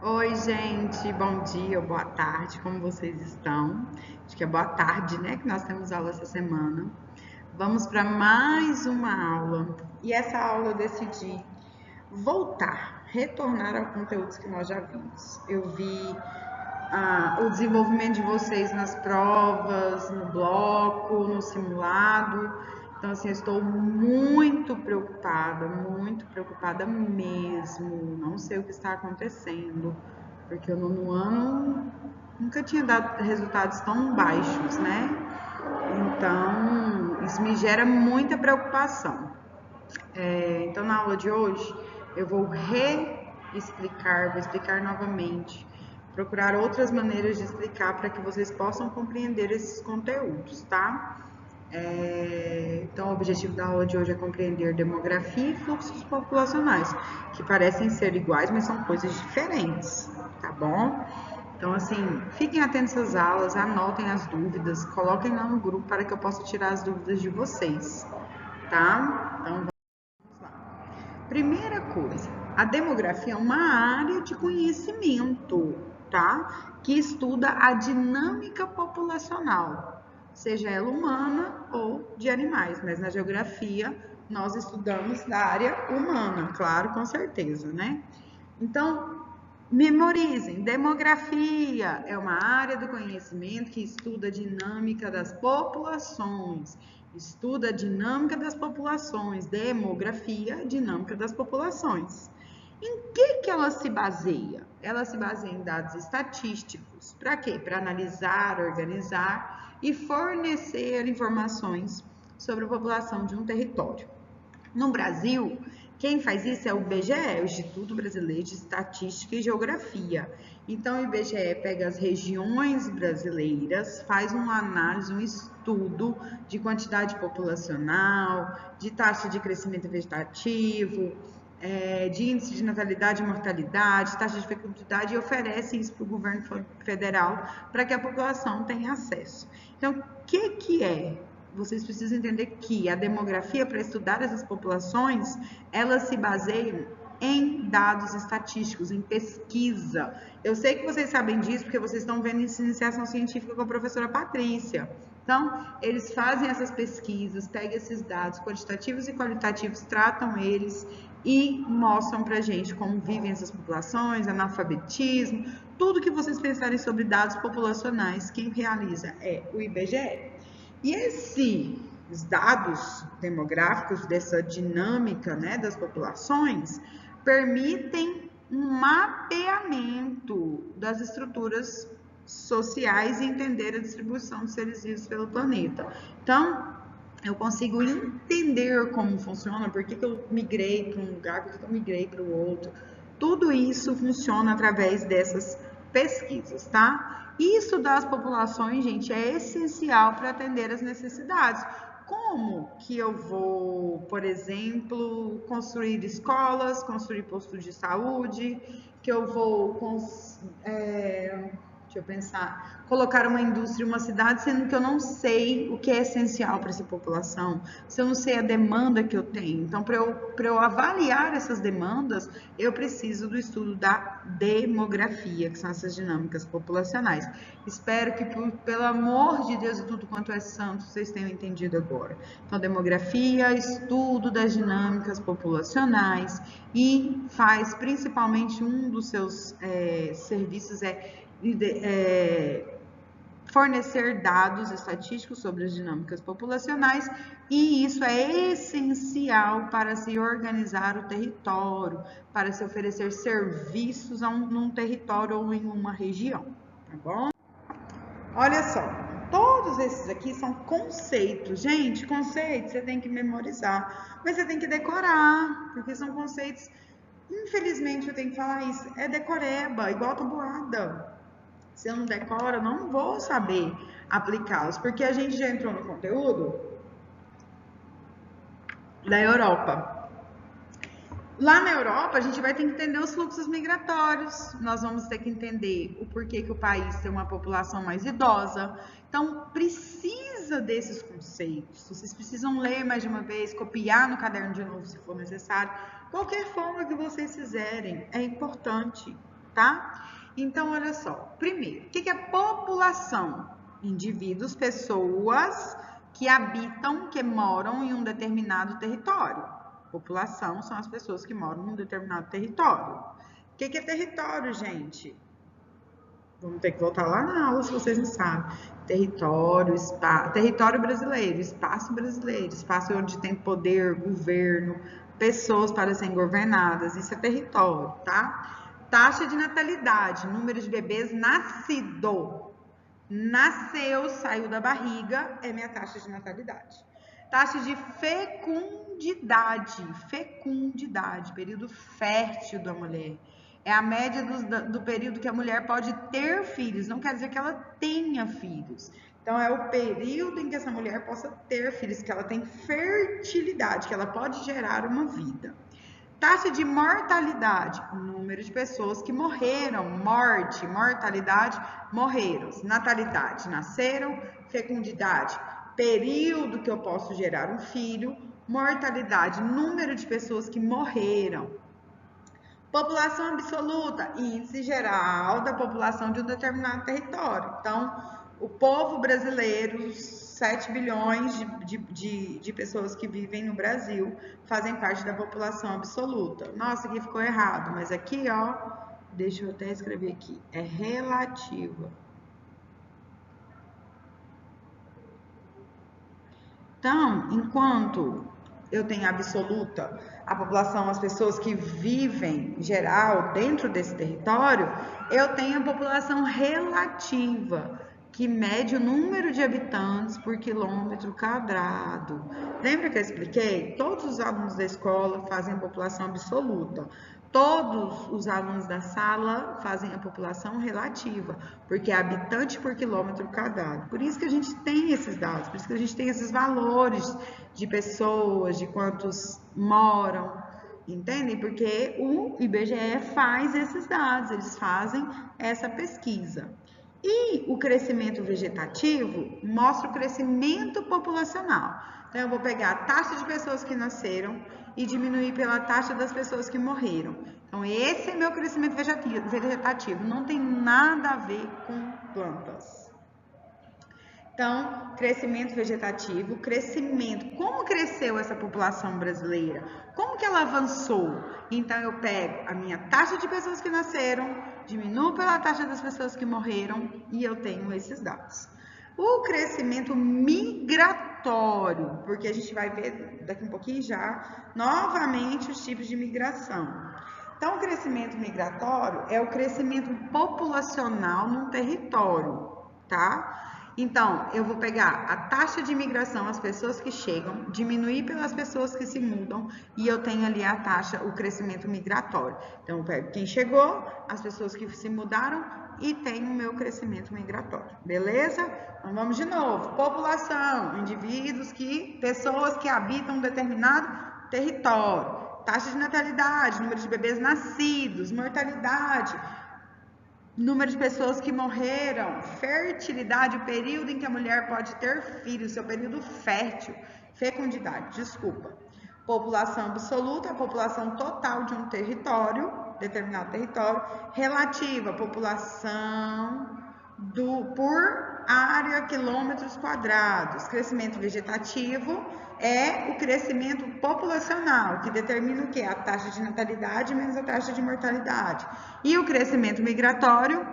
Oi, gente, bom dia ou boa tarde, como vocês estão? Acho que é boa tarde, né? Que nós temos aula essa semana. Vamos para mais uma aula. E essa aula eu decidi voltar, retornar a conteúdos que nós já vimos. Eu vi o desenvolvimento de vocês nas provas, no bloco, no simulado. Então, assim, eu estou muito preocupada mesmo. Não sei o que está acontecendo, porque o nono ano nunca tinha dado resultados tão baixos, né? Então, isso me gera muita preocupação. Então, na aula de hoje, eu vou reexplicar, vou explicar novamente, procurar outras maneiras de explicar para que vocês possam compreender esses conteúdos, tá? Então, o objetivo da aula de hoje é compreender demografia e fluxos populacionais, que parecem ser iguais, mas são coisas diferentes, tá bom? Então, assim, fiquem atentos às aulas, anotem as dúvidas, coloquem lá no grupo para que eu possa tirar as dúvidas de vocês, tá? Então, primeira coisa, a demografia é uma área de conhecimento, tá? Que estuda a dinâmica populacional, seja ela humana ou de animais, mas na geografia nós estudamos da área humana, claro, com certeza, né? Então, memorizem, demografia é uma área do conhecimento que estuda a dinâmica das populações. Estuda a dinâmica das populações, demografia, dinâmica das populações. Em que ela se baseia? Ela se baseia em dados estatísticos. Para quê? Para analisar, organizar e fornecer informações sobre a população de um território. No Brasil, quem faz isso é o IBGE, o Instituto Brasileiro de Estatística e Geografia. Então, o IBGE pega as regiões brasileiras, faz uma análise, um estudo de quantidade populacional, de taxa de crescimento vegetativo, de índice de natalidade e mortalidade, taxa de fecundidade, e oferece isso para o governo federal para que a população tenha acesso. Então, o que é? Vocês precisam entender que a demografia, para estudar essas populações, elas se baseiam em dados estatísticos, em pesquisa. Eu sei que vocês sabem disso porque vocês estão vendo essa iniciação científica com a professora Patrícia. Então, eles fazem essas pesquisas, pegam esses dados quantitativos e qualitativos, tratam eles e mostram para a gente como vivem essas populações, analfabetismo, tudo que vocês pensarem sobre dados populacionais, quem realiza é o IBGE. E esses dados demográficos dessa dinâmica, né, das populações permitem um mapeamento das estruturas sociais e entender a distribuição de seres vivos pelo planeta. Então, eu consigo entender como funciona, por que eu migrei para um lugar, por que eu migrei para o outro. Tudo isso funciona através dessas pesquisas, tá? E estudar as populações, gente, é essencial para atender as necessidades. Como que eu vou, por exemplo, construir escolas, construir postos de saúde, que eu vou deixa eu pensar, colocar uma indústria em uma cidade, sendo que eu não sei o que é essencial para essa população, se eu não sei a demanda que eu tenho. Então, para eu avaliar essas demandas, eu preciso do estudo da demografia, que são essas dinâmicas populacionais. Espero que, pelo amor de Deus e tudo quanto é santo, vocês tenham entendido agora. Então, demografia, estudo das dinâmicas populacionais e faz principalmente um dos seus serviços fornecer dados estatísticos sobre as dinâmicas populacionais, e isso é essencial para se organizar o território, para se oferecer serviços num território ou em uma região, tá bom? Olha só, todos esses aqui são conceitos. Gente, conceitos você tem que memorizar, mas você tem que decorar, porque são conceitos. Infelizmente eu tenho que falar isso, é decoreba, igual tabuada. Se eu não decoro, eu não vou saber aplicá-los, porque a gente já entrou no conteúdo da Europa. Lá na Europa, a gente vai ter que entender os fluxos migratórios, nós vamos ter que entender o porquê que o país tem uma população mais idosa. Então, precisa desses conceitos. Vocês precisam ler mais de uma vez, copiar no caderno de novo se for necessário. Qualquer forma que vocês fizerem, é importante. tá? Então, olha só. Primeiro, o que é população? Indivíduos, pessoas que habitam, que moram em um determinado território. População são as pessoas que moram em um determinado território. O que é território, gente? Vamos ter que voltar lá na aula se vocês não sabem. Território, espaço, território brasileiro, espaço brasileiro, espaço onde tem poder, governo, pessoas para serem governadas, isso é território, tá? Taxa de natalidade, número de bebês nascido. Nasceu, saiu da barriga, é minha taxa de natalidade. Taxa de fecundidade, período fértil da mulher. É a média do período que a mulher pode ter filhos, não quer dizer que ela tenha filhos. Então, é o período em que essa mulher possa ter filhos, que ela tem fertilidade, que ela pode gerar uma vida. Taxa de mortalidade, o número de pessoas que morreram, mortalidade, morreram. Natalidade, nasceram, fecundidade, período que eu posso gerar um filho, mortalidade, número de pessoas que morreram. População absoluta, índice geral da população de um determinado território. Então, o povo brasileiro, 7 bilhões de pessoas que vivem no Brasil, fazem parte da população absoluta. Nossa, aqui ficou errado, mas aqui, ó, deixa eu até escrever aqui, é relativa. Então, enquanto eu tenho absoluta, a população, as pessoas que vivem, em geral, dentro desse território, eu tenho a população relativa, que mede o número de habitantes por quilômetro quadrado. Lembra que eu expliquei? Todos os alunos da escola fazem a população absoluta. Todos os alunos da sala fazem a população relativa, porque é habitante por quilômetro quadrado. Por isso que a gente tem esses dados, por isso que a gente tem esses valores de pessoas, de quantos moram, entendem? Porque o IBGE faz esses dados, eles fazem essa pesquisa. E o crescimento vegetativo mostra o crescimento populacional. Então, eu vou pegar a taxa de pessoas que nasceram e diminuir pela taxa das pessoas que morreram. Então, esse é meu crescimento vegetativo. Não tem nada a ver com plantas. Então, crescimento vegetativo, crescimento. Como cresceu essa população brasileira? Como que ela avançou? Então, eu pego a minha taxa de pessoas que nasceram, diminuo pela taxa das pessoas que morreram e eu tenho esses dados. O crescimento migratório, porque a gente vai ver daqui um pouquinho já, novamente, os tipos de migração. Então, o crescimento migratório é o crescimento populacional num território, tá? Então, eu vou pegar a taxa de imigração, as pessoas que chegam, diminuir pelas pessoas que se mudam e eu tenho ali a taxa, o crescimento migratório. Então, eu pego quem chegou, as pessoas que se mudaram e tenho o meu crescimento migratório, beleza? Então, vamos de novo. População, indivíduos pessoas que habitam um determinado território. Taxa de natalidade, número de bebês nascidos, mortalidade, número de pessoas que morreram, fertilidade, o período em que a mulher pode ter filhos, seu período fértil, fecundidade, desculpa. População absoluta, a população total de um território, determinado território, relativa, população por área, quilômetros quadrados. Crescimento vegetativo é o crescimento populacional, que determina o quê? A taxa de natalidade menos a taxa de mortalidade. E o crescimento migratório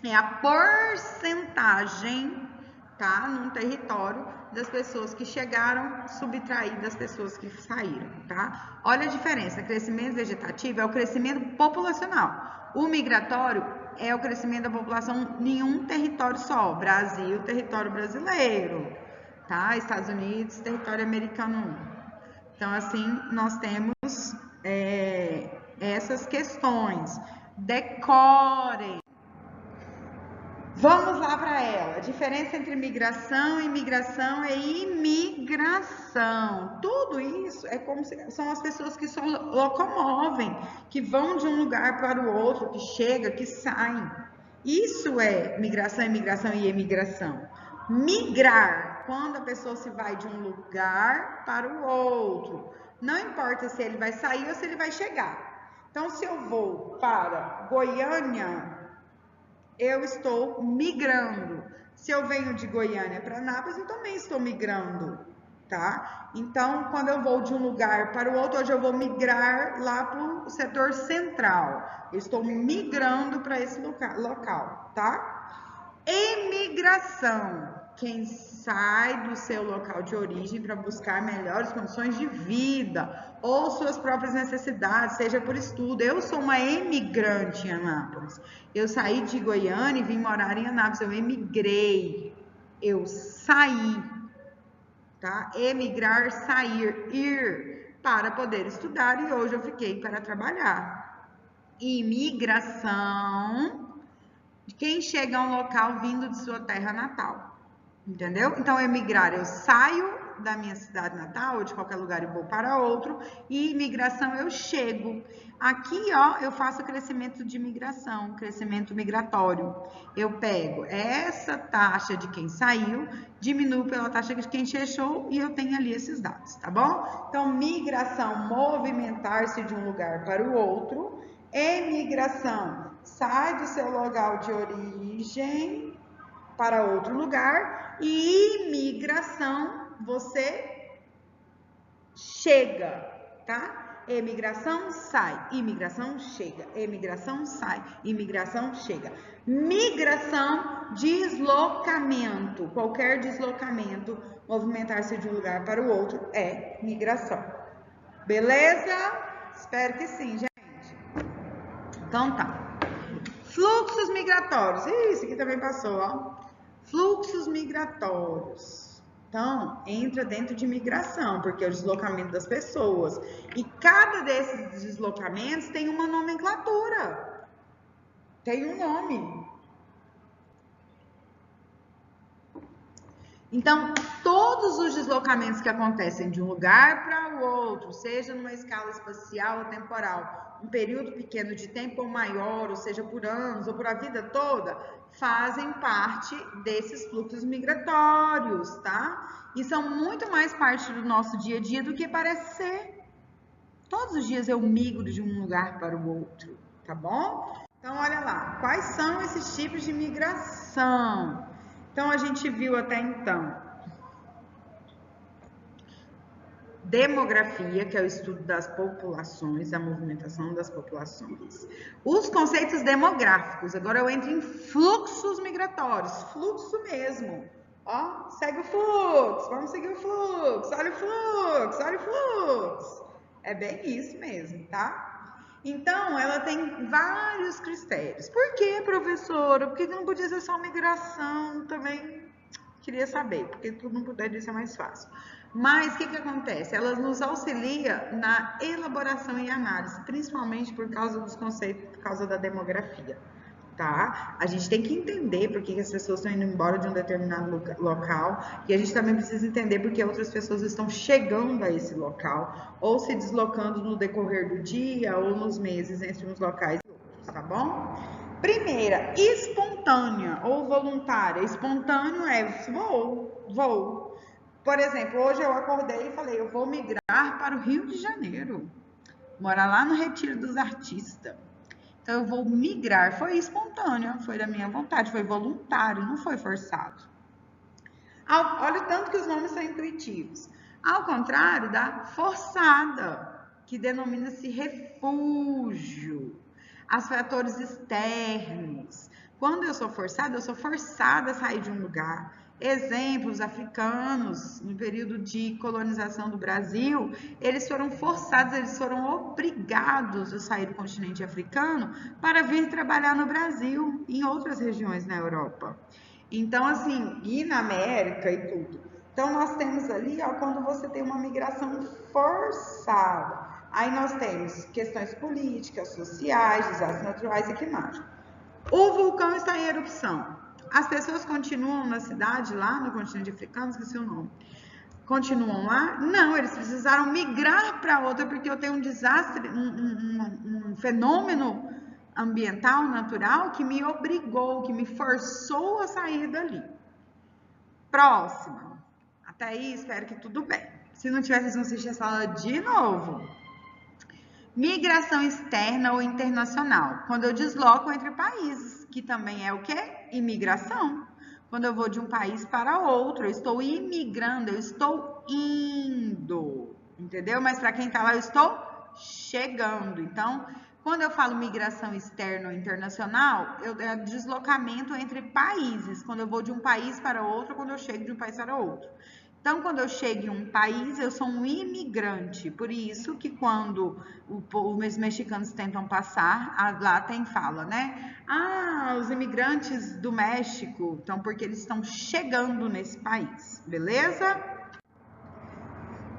é a porcentagem, tá, num território das pessoas que chegaram, subtraídas das pessoas que saíram, tá? Olha a diferença, crescimento vegetativo é o crescimento populacional. O migratório é o crescimento da população em um território só, Brasil, território brasileiro, tá? Estados Unidos, território americano. Então, assim, nós temos essas questões. Decorem. Vamos lá para ela. A diferença entre migração e imigração é imigração. Tudo isso é como são as pessoas que se locomovem, que vão de um lugar para o outro, que chegam, que saem. Isso é migração, imigração e emigração. Migrar, quando a pessoa se vai de um lugar para o outro. Não importa se ele vai sair ou se ele vai chegar. Então, se eu vou para Goiânia, eu estou migrando. Se eu venho de Goiânia para Anápolis, eu também estou migrando, tá? Então, quando eu vou de um lugar para o outro, hoje eu vou migrar lá para o setor central. Eu estou migrando para esse local, tá? Emigração. Quem sai do seu local de origem para buscar melhores condições de vida ou suas próprias necessidades, seja por estudo. Eu sou uma emigrante em Anápolis. Eu saí de Goiânia e vim morar em Anápolis. Eu emigrei. Eu saí, tá? Emigrar, sair, ir para poder estudar e hoje eu fiquei para trabalhar. Imigração de quem chega a um local vindo de sua terra natal. Entendeu? Então, emigrar, eu saio da minha cidade natal ou de qualquer lugar e vou para outro, e imigração eu chego. Aqui, ó, eu faço crescimento de migração, crescimento migratório. Eu pego essa taxa de quem saiu, diminuo pela taxa de quem chegou e eu tenho ali esses dados, tá bom? Então, migração, movimentar-se de um lugar para o outro. Emigração, sai do seu local de origem para outro lugar, e imigração, você chega, tá? Emigração sai, imigração chega, emigração sai, imigração chega. Migração, deslocamento, qualquer deslocamento, movimentar-se de um lugar para o outro é migração. Beleza? Espero que sim, gente. Então tá. Fluxos migratórios. Isso aqui também passou, ó. Fluxos migratórios. Então, entra dentro de migração, porque é o deslocamento das pessoas. E cada desses deslocamentos tem uma nomenclatura. Tem um nome. Então, todos os deslocamentos que acontecem de um lugar para o outro, seja numa escala espacial ou temporal, um período pequeno de tempo ou maior, ou seja, por anos ou por a vida toda, fazem parte desses fluxos migratórios, tá? E são muito mais parte do nosso dia a dia do que parece ser. Todos os dias eu migro de um lugar para o outro, tá bom? Então, olha lá, quais são esses tipos de migração? Então, a gente viu até então demografia, que é o estudo das populações, a movimentação das populações. Os conceitos demográficos, agora eu entro em fluxos migratórios, fluxo mesmo. Ó, segue o fluxo, vamos seguir o fluxo, olha o fluxo, olha o fluxo. É bem isso mesmo, tá? Então, ela tem vários critérios. Por que, professora? Por que não podia ser só migração? Também queria saber, porque tudo não puder ser mais fácil. Mas o que acontece? Elas nos auxiliam na elaboração e análise, principalmente por causa dos conceitos, por causa da demografia. Tá? A gente tem que entender por que as pessoas estão indo embora de um determinado local, e a gente também precisa entender por que outras pessoas estão chegando a esse local ou se deslocando no decorrer do dia ou nos meses entre uns locais e outros, tá bom? Primeira, espontânea ou voluntária. Espontâneo é vou. Por exemplo, hoje eu acordei e falei, eu vou migrar para o Rio de Janeiro, morar lá no Retiro dos Artistas. Então, eu vou migrar. Foi espontâneo, foi da minha vontade, foi voluntário, não foi forçado. Olha o tanto que os nomes são intuitivos. Ao contrário da forçada, que denomina-se refúgio. Os fatores externos. Quando eu sou forçada a sair de um lugar. Exemplos, africanos, no período de colonização do Brasil, eles foram forçados, eles foram obrigados a sair do continente africano para vir trabalhar no Brasil, em outras regiões na Europa. Então, assim, e na América e tudo. Então, nós temos ali, ó, quando você tem uma migração forçada. Aí nós temos questões políticas, sociais, desastres naturais e climáticos. O vulcão está em erupção. As pessoas continuam na cidade, lá no continente africano, esqueci o nome. Continuam lá? Não, eles precisaram migrar para outra porque eu tenho um desastre, um fenômeno ambiental, natural, que me obrigou, que me forçou a sair dali. Próxima. Até aí, espero que tudo bem. Se não tiver, vocês vão assistir essa aula de novo. Migração externa ou internacional, quando eu desloco entre países, que também é o quê? Imigração. Quando eu vou de um país para outro, eu estou imigrando, eu estou indo, entendeu? Mas para quem está lá, eu estou chegando. Então, quando eu falo migração externa ou internacional, é deslocamento entre países. Quando eu vou de um país para outro, quando eu chego de um país para outro. Então, quando eu chego em um país, eu sou um imigrante. Por isso que quando os mexicanos tentam passar, lá tem fala, né? Ah, os imigrantes do México. Então, porque eles estão chegando nesse país, beleza?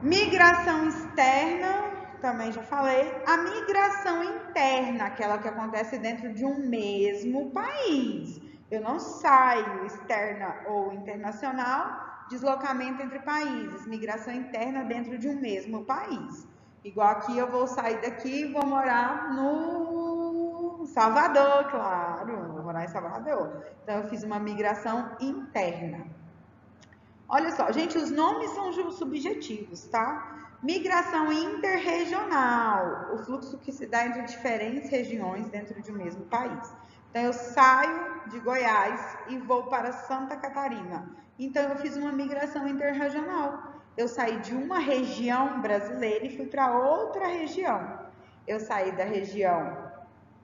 Migração externa, também já falei. A migração interna, aquela que acontece dentro de um mesmo país. Eu não saio externa ou internacional, deslocamento entre países, migração interna dentro de um mesmo país. Igual aqui eu vou sair daqui e vou morar no Salvador, claro, vou morar em Salvador. Então eu fiz uma migração interna. Olha só, gente, os nomes são subjetivos, tá? Migração interregional, o fluxo que se dá entre diferentes regiões dentro de um mesmo país. Então, eu saio de Goiás e vou para Santa Catarina. Então, eu fiz uma migração interregional. Eu saí de uma região brasileira e fui para outra região. Eu saí da região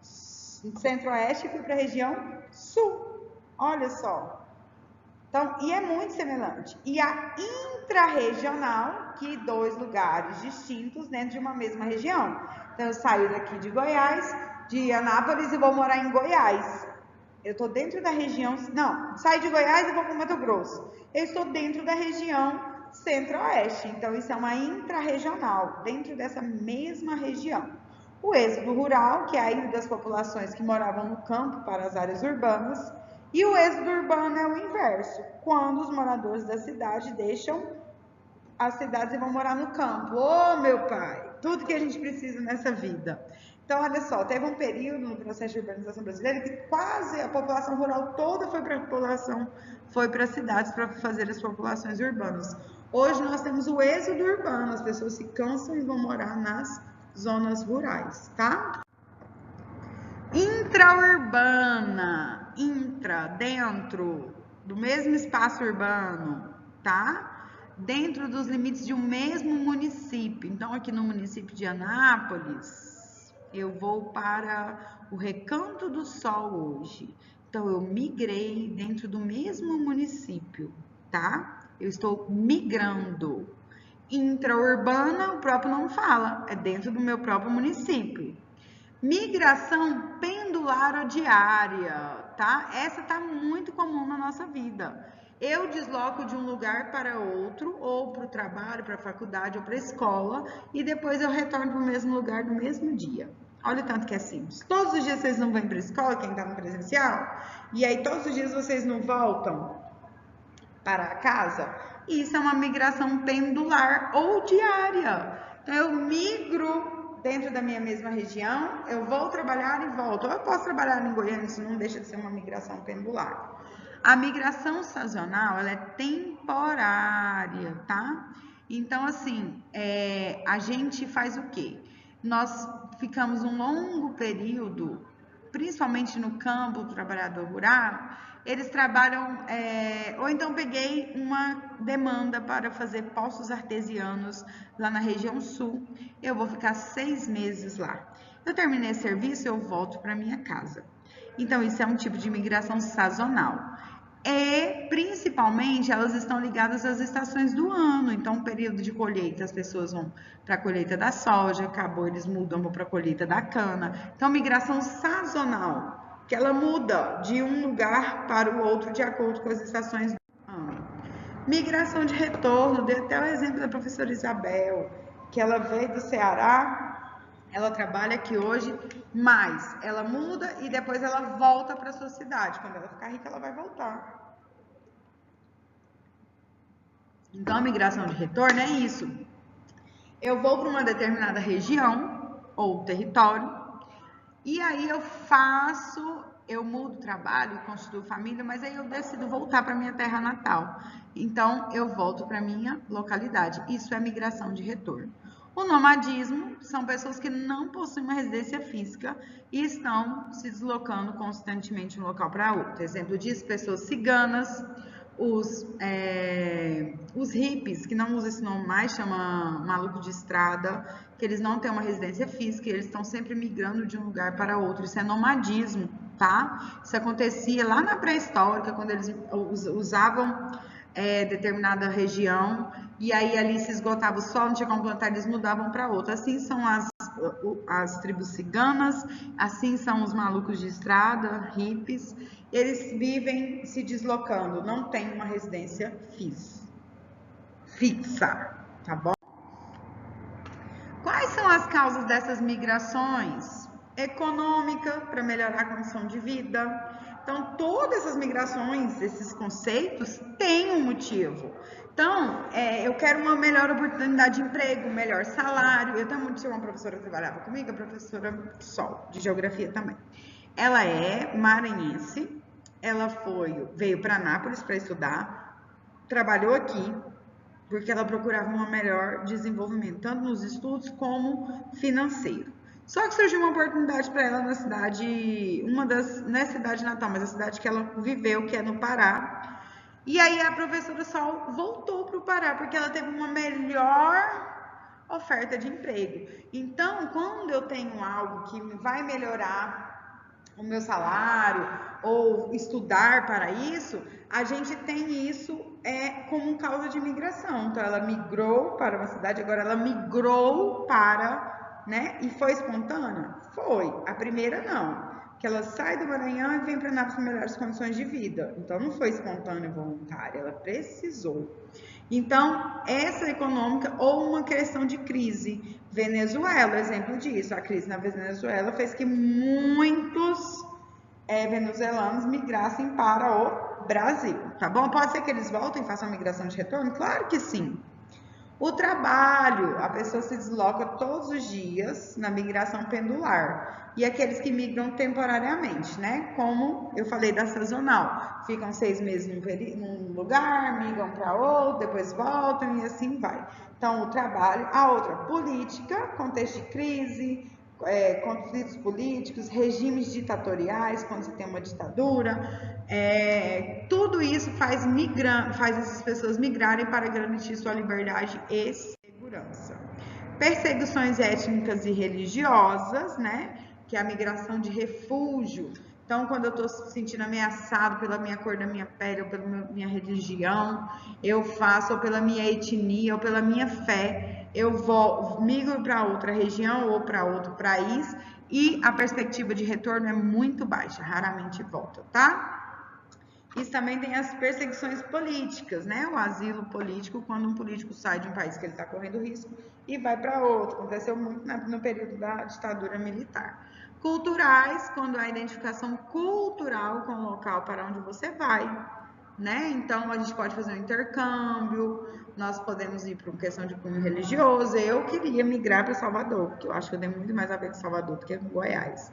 centro-oeste e fui para a região sul. Olha só. Então, e é muito semelhante. E a intrarregional, que dois lugares distintos dentro de uma mesma região. Então, eu saio daqui de Goiás, de Anápolis e vou morar em Goiás. Eu estou dentro da região... Não, saio de Goiás e vou para o Mato Grosso. Eu estou dentro da região centro-oeste. Então, isso é uma intrarregional, dentro dessa mesma região. O êxodo rural, que é a ida das populações que moravam no campo para as áreas urbanas. E o êxodo urbano é o inverso, quando os moradores da cidade deixam as cidades e vão morar no campo. Ô, meu pai, tudo que a gente precisa nessa vida. Então, olha só, teve um período no processo de urbanização brasileira que quase a população rural toda foi para as cidades para fazer as populações urbanas. Hoje nós temos o êxodo urbano, as pessoas se cansam e vão morar nas zonas rurais, tá? Intraurbana, dentro do mesmo espaço urbano, tá? Dentro dos limites de um mesmo município. Então, aqui no município de Anápolis, eu vou para o Recanto do Sol hoje. Então, eu migrei dentro do mesmo município, tá? Eu estou migrando. Intraurbana, o próprio não fala, é dentro do meu próprio município. Migração pendular ou diária, tá? Essa tá muito comum na nossa vida. Eu desloco de um lugar para outro, ou para o trabalho, para a faculdade, ou para a escola, e depois eu retorno para o mesmo lugar no mesmo dia. Olha o tanto que é simples. Todos os dias vocês não vão para a escola, quem está no presencial, e aí todos os dias vocês não voltam para a casa. Isso é uma migração pendular ou diária. Então, eu migro dentro da minha mesma região, eu vou trabalhar e volto. Ou eu posso trabalhar em Goiânia, isso não deixa de ser uma migração pendular. A migração sazonal, ela é temporária, tá? Então, assim, a gente faz o quê? Nós ficamos um longo período, principalmente no campo, o trabalhador rural, eles trabalham, ou então peguei uma demanda para fazer poços artesianos lá na região sul, eu vou ficar 6 meses lá. Eu terminei esse serviço, eu volto para minha casa. Então, isso é um tipo de imigração sazonal. E, principalmente, elas estão ligadas às estações do ano. Então, período de colheita, as pessoas vão para a colheita da soja, acabou, eles mudam para a colheita da cana. Então, migração sazonal, que ela muda de um lugar para o outro de acordo com as estações do ano. Migração de retorno, dei até o exemplo da professora Isabel, que ela veio do Ceará, ela trabalha aqui hoje, mas ela muda e depois ela volta para a sua cidade. Quando ela ficar rica, ela vai voltar. Então, a migração de retorno é isso. Eu vou para uma determinada região ou território e aí eu mudo trabalho, constituo família, mas aí eu decido voltar para minha terra natal. Então, eu volto para minha localidade. Isso é migração de retorno. O nomadismo são pessoas que não possuem uma residência física e estão se deslocando constantemente de um local para outro. Exemplo disso, pessoas ciganas, os hippies, que não usam esse nome mais, chama maluco de estrada, que eles não têm uma residência física e eles estão sempre migrando de um lugar para outro. Isso é nomadismo, tá? Isso acontecia lá na pré-histórica, quando eles usavam determinada região e aí ali se esgotava o solo, não tinha como plantar, eles mudavam para outra. Assim são as tribos ciganas, assim são os malucos de estrada, hippies, eles vivem se deslocando, não tem uma residência fixa, tá bom? Quais são as causas dessas migrações? Econômica, para melhorar a condição de vida. Então, todas essas migrações, esses conceitos, têm um motivo. Então, eu quero uma melhor oportunidade de emprego, um melhor salário. Eu também tinha uma professora que trabalhava comigo, a professora Sol, de geografia também. Ela é maranhense, ela veio para Anápolis para estudar, trabalhou aqui, porque ela procurava um melhor desenvolvimento, tanto nos estudos como financeiro. Só que surgiu uma oportunidade para ela na cidade, não é cidade natal, mas a cidade que ela viveu, que é no Pará. E aí a professora Sol voltou para o Pará, porque ela teve uma melhor oferta de emprego. Então, quando eu tenho algo que vai melhorar o meu salário ou estudar para isso, a gente tem isso como causa de migração. Então, ela migrou para uma cidade, agora ela migrou para, né? E foi espontânea? Foi. A primeira não. Que ela sai do Maranhão e vem para Anápolis com melhores condições de vida. Então, não foi espontânea e voluntária, ela precisou. Então, essa econômica ou uma questão de crise. Venezuela, exemplo disso. A crise na Venezuela fez que muitos venezuelanos migrassem para o Brasil, tá bom? Pode ser que eles voltem e façam a migração de retorno? Claro que sim. O trabalho, a pessoa se desloca todos os dias na migração pendular. E aqueles que migram temporariamente, né? Como eu falei da sazonal. Ficam 6 meses num lugar, migram para outro, depois voltam e assim vai. Então, o trabalho. A outra, política, contexto de crise, conflitos políticos, regimes ditatoriais, quando você tem uma ditadura. Tudo isso faz essas pessoas migrarem para garantir sua liberdade e segurança. Perseguições étnicas e religiosas, né? Que é a migração de refúgio. Então, quando eu estou se sentindo ameaçado pela minha cor da minha pele, ou pela minha religião, eu faço, ou pela minha etnia, ou pela minha fé, eu migro para outra região ou para outro país e a perspectiva de retorno é muito baixa, raramente volta, tá? Isso também tem as perseguições políticas, né? O asilo político, quando um político sai de um país que ele está correndo risco e vai para outro. Aconteceu muito no período da ditadura militar. Culturais, quando há identificação cultural com o local para onde você vai, né? Então, a gente pode fazer um intercâmbio, nós podemos ir para uma questão de cunho religioso. Eu queria migrar para Salvador, porque eu acho que eu tenho muito mais a ver com Salvador do que com Goiás.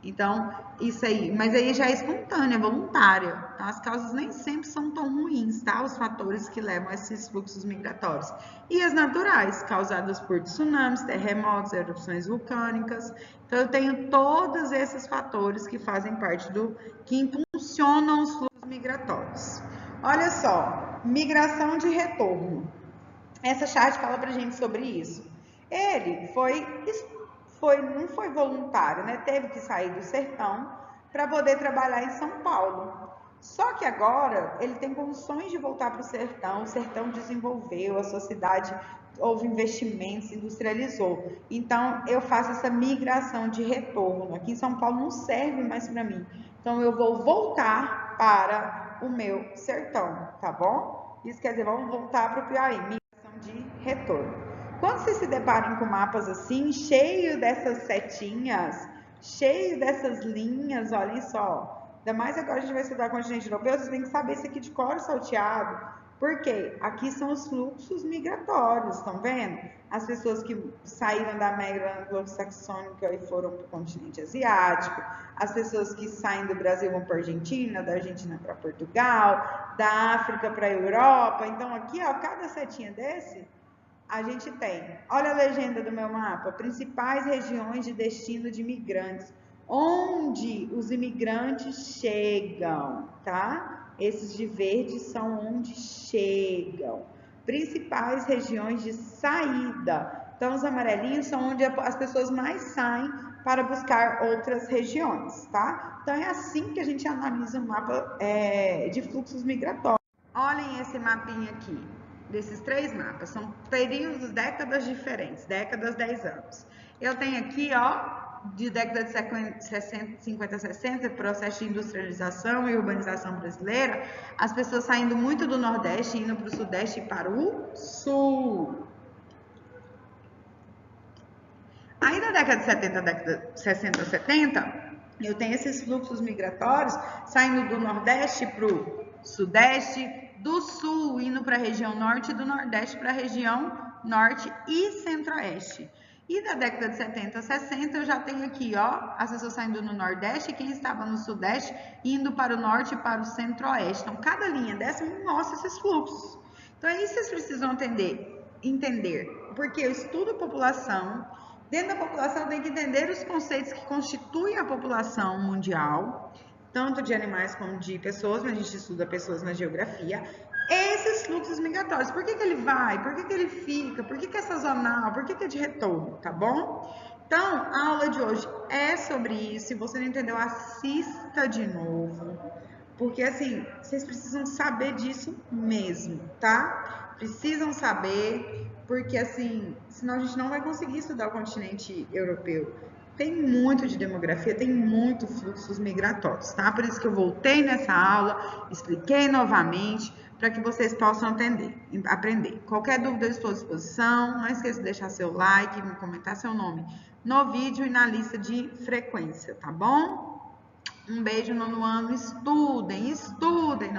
Então, isso aí, mas aí já é espontânea, é voluntária, tá? As causas nem sempre são tão ruins, tá? Os fatores que levam a esses fluxos migratórios. E as naturais, causadas por tsunamis, terremotos, erupções vulcânicas. Então, eu tenho todos esses fatores que fazem parte que impulsionam os fluxos migratórios. Olha só, migração de retorno. Essa chart fala pra gente sobre isso. Ele não foi voluntário, né? Teve que sair do sertão para poder trabalhar em São Paulo. Só que agora ele tem condições de voltar para o sertão desenvolveu, a sociedade houve investimentos, industrializou. Então eu faço essa migração de retorno. Aqui em São Paulo não serve mais para mim. Então eu vou voltar para o meu sertão, tá bom? Isso quer dizer, vamos voltar para o Piauí, migração de retorno. Quando vocês se deparam com mapas assim, cheio dessas setinhas, cheio dessas linhas, olhem só. Ainda mais agora a gente vai estudar continente europeu, vocês têm que saber isso aqui de cor salteado. Por quê? Aqui são os fluxos migratórios, estão vendo? As pessoas que saíram da América anglo-saxônica e foram para o continente asiático, as pessoas que saem do Brasil vão para a Argentina, da Argentina para Portugal, da África para a Europa. Então aqui, ó, cada setinha desse a gente tem, olha a legenda do meu mapa, principais regiões de destino de imigrantes, onde os imigrantes chegam, tá? Esses de verde são onde chegam. Principais regiões de saída. Então, os amarelinhos são onde as pessoas mais saem para buscar outras regiões, tá? Então, é assim que a gente analisa o mapa de fluxos migratórios. Olhem esse mapinha aqui, desses 3 mapas, são períodos, décadas diferentes, décadas, 10 anos. Eu tenho aqui, ó, de década de 50, 60, processo de industrialização e urbanização brasileira, as pessoas saindo muito do Nordeste, indo para o Sudeste e para o Sul. Aí da década de 70, década de 60, 70, eu tenho esses fluxos migratórios saindo do Nordeste para o Sudeste, do Sul indo para a região Norte e do Nordeste para a região Norte e Centro-Oeste. E da década de 70 a 60 eu já tenho aqui, ó, as pessoas saindo no Nordeste e quem estava no Sudeste indo para o Norte e para o Centro-Oeste. Então, cada linha dessa me mostra esses fluxos. Então, é isso que vocês precisam entender, porque eu estudo população. Dentro da população tem que entender os conceitos que constituem a população mundial, tanto de animais como de pessoas, mas a gente estuda pessoas na geografia. Esses fluxos migratórios, por que ele vai? Por que ele fica? Por que é sazonal? Por que é de retorno? Tá bom? Então, a aula de hoje é sobre isso. Se você não entendeu, assista de novo. Porque, assim, vocês precisam saber disso mesmo, tá? Precisam saber, porque, assim, senão a gente não vai conseguir estudar o continente europeu. Tem muito de demografia, tem muito fluxos migratórios, tá? Por isso que eu voltei nessa aula, expliquei novamente, para que vocês possam aprender. Qualquer dúvida eu estou à disposição. Não esqueça de deixar seu like, me comentar seu nome no vídeo e na lista de frequência, tá bom? Um beijo, nono ano. Estudem, estudem.